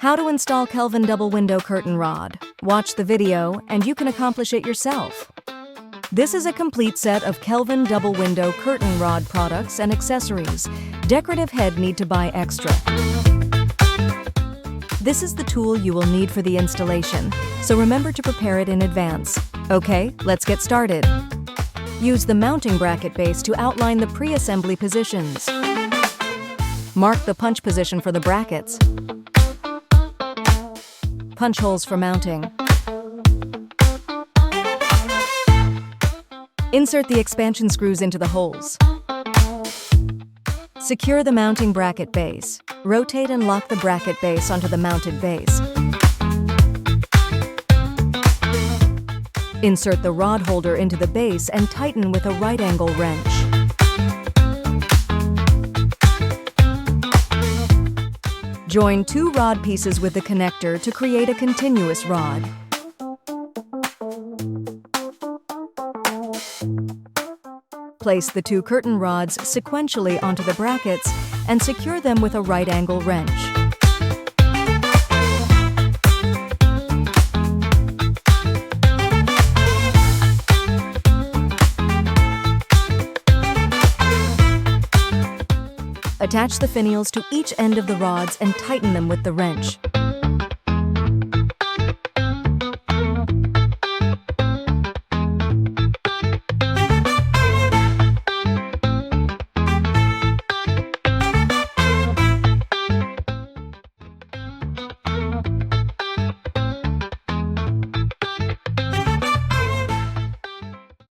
How to install Kelvin double window curtain rod. Watch the video and you can accomplish it yourself. This is a complete set of Kelvin double window curtain rod products and accessories. Decorative head need to buy extra. This is the tool you will need for the installation, so remember to prepare it in advance. Okay, let's get started. Use the mounting bracket base to outline the pre-assembly positions. Mark the punch position for the brackets. Punch holes for mounting. Insert the expansion screws into the holes. Secure the mounting bracket base. Rotate and lock the bracket base onto the mounted base. Insert the rod holder into the base and tighten with a right angle wrench. Join two rod pieces with the connector to create a continuous rod. Place the two curtain rods sequentially onto the brackets and secure them with a right angle wrench. Attach the finials to each end of the rods and tighten them with the wrench.